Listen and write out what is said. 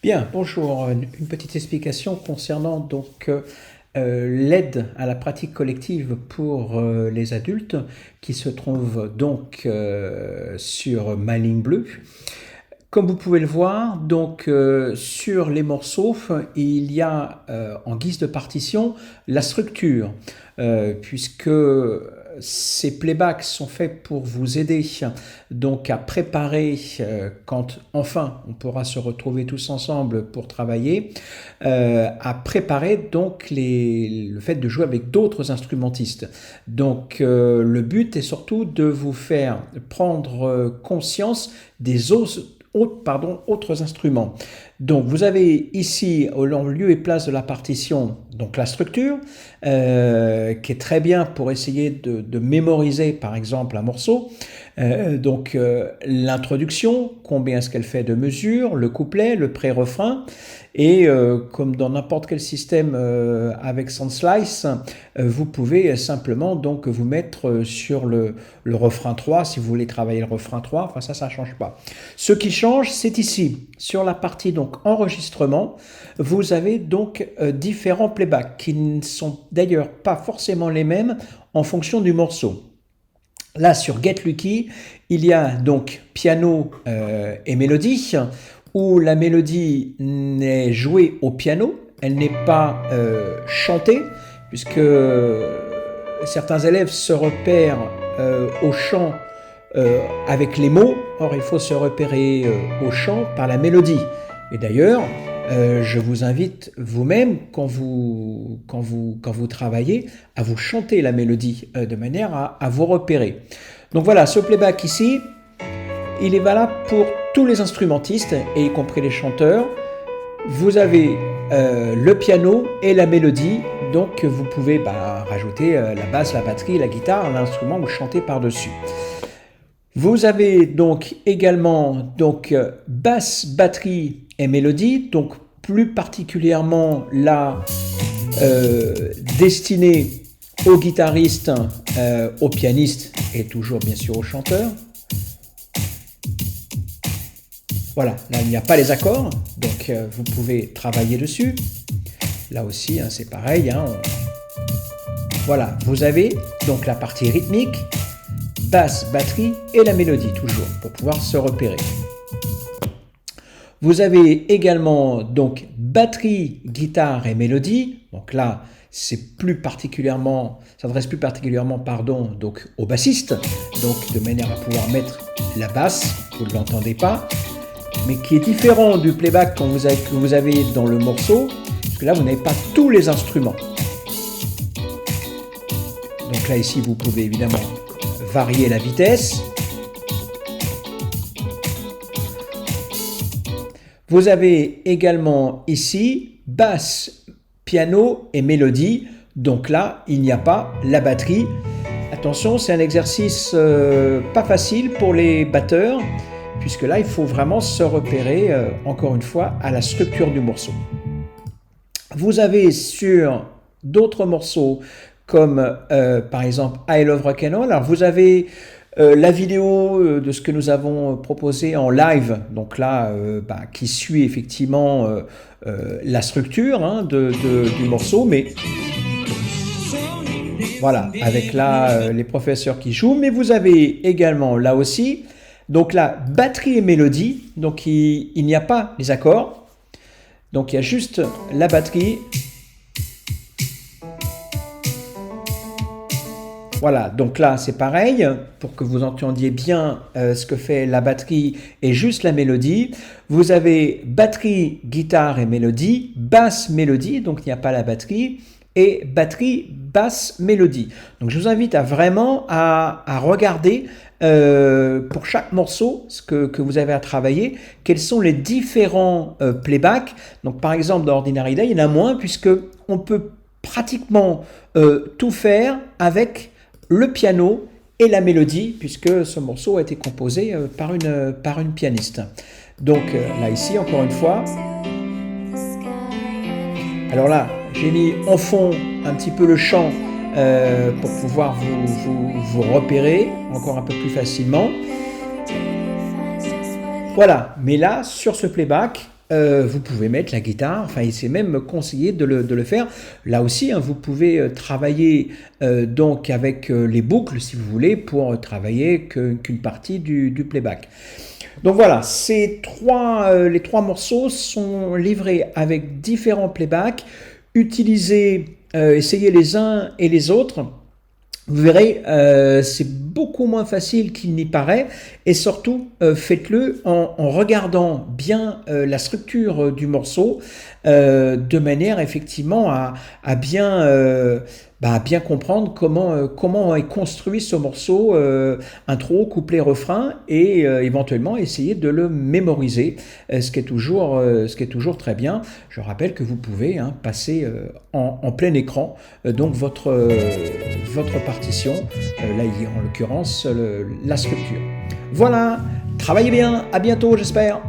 Bien, bonjour. Une petite explication concernant l'aide à la pratique collective pour les adultes qui se trouve sur ma ligne bleue. Comme vous pouvez le voir, sur les morceaux, il y a en guise de partition la structure, puisque ces playbacks sont faits pour vous aider à préparer quand enfin on pourra se retrouver tous ensemble pour travailler, à préparer le fait de jouer avec d'autres instrumentistes. Le but est surtout de vous faire prendre conscience des autres instruments. Donc vous avez ici, en lieu et place de la partition, la structure, qui est très bien pour essayer de mémoriser par exemple un morceau. L'introduction, combien est-ce qu'elle fait de mesures, le couplet, le pré-refrain, et comme dans n'importe quel système avec Soundslice, vous pouvez simplement vous mettre sur le refrain 3 si vous voulez travailler le refrain 3. Enfin ça change pas. Ce qui change, c'est ici, sur la partie enregistrement, vous avez différents playbacks qui ne sont d'ailleurs pas forcément les mêmes en fonction du morceau. Là, sur Get Lucky, il y a piano et mélodie, où la mélodie n'est jouée au piano, elle n'est pas chantée, puisque certains élèves se repèrent au chant avec les mots. Or, il faut se repérer au chant par la mélodie. Et d'ailleurs, je vous invite vous-même, quand vous travaillez, à vous chanter la mélodie de manière à vous repérer. Donc voilà, ce playback ici, il est valable pour tous les instrumentistes, et y compris les chanteurs. Vous avez le piano et la mélodie, donc vous pouvez rajouter la basse, la batterie, la guitare, l'instrument, vous chantez par-dessus. Vous avez également basse, batterie et mélodie, plus particulièrement là destinée aux guitaristes, aux pianistes et toujours bien sûr aux chanteurs. Voilà, là il n'y a pas les accords, vous pouvez travailler dessus. Là aussi c'est pareil. Voilà, vous avez la partie rythmique, basse, batterie et la mélodie toujours pour pouvoir se repérer. Vous avez également batterie, guitare et mélodie. Donc là, s'adresse plus particulièrement aux bassistes, de manière à pouvoir mettre la basse, vous ne l'entendez pas, mais qui est différent du playback que vous avez dans le morceau, parce que là vous n'avez pas tous les instruments. Donc là ici vous pouvez évidemment varier la vitesse. Vous avez également ici basse, piano et mélodie. Donc là, il n'y a pas la batterie. Attention, c'est un exercice pas facile pour les batteurs, puisque là, il faut vraiment se repérer, encore une fois, à la structure du morceau. Vous avez sur d'autres morceaux, comme par exemple I Love Rock'n'Roll. Alors vous avez la vidéo de ce que nous avons proposé en live, donc là qui suit effectivement la structure du morceau, mais voilà, avec là les professeurs qui jouent. Mais vous avez également là aussi la batterie et mélodie, il n'y a pas les accords, donc il y a juste la batterie. Voilà, donc là c'est pareil, pour que vous entendiez bien ce que fait la batterie et juste la mélodie. Vous avez batterie, guitare et mélodie, basse, mélodie, donc il n'y a pas la batterie, et batterie, basse, mélodie. Donc je vous invite vraiment à regarder pour chaque morceau ce que vous avez à travailler, quels sont les différents playbacks. Donc par exemple dans Ordinary Day, il y en a moins, puisque on peut pratiquement tout faire avec le piano et la mélodie, puisque ce morceau a été composé par une pianiste. Donc là ici, encore une fois. Alors là, j'ai mis en fond un petit peu le chant pour pouvoir vous repérer encore un peu plus facilement. Voilà, mais là, sur ce playback, vous pouvez mettre la guitare, enfin, c'est même conseillé de le faire. Là aussi, hein, vous pouvez travailler donc avec les boucles, si vous voulez, pour travailler qu'une partie du playback. Donc voilà, les trois morceaux sont livrés avec différents playbacks. Utilisez, essayez les uns et les autres. Vous verrez, c'est beaucoup moins facile qu'il n'y paraît, et surtout, faites-le en regardant bien la structure du morceau, de manière effectivement à bien, bien comprendre comment est construit ce morceau, intro, couplet, refrain, et éventuellement essayer de le mémoriser, ce qui est toujours très bien. Je rappelle que vous pouvez passer en plein écran donc votre partition, là en l'occurrence la structure. Voilà, travaillez bien, à bientôt j'espère.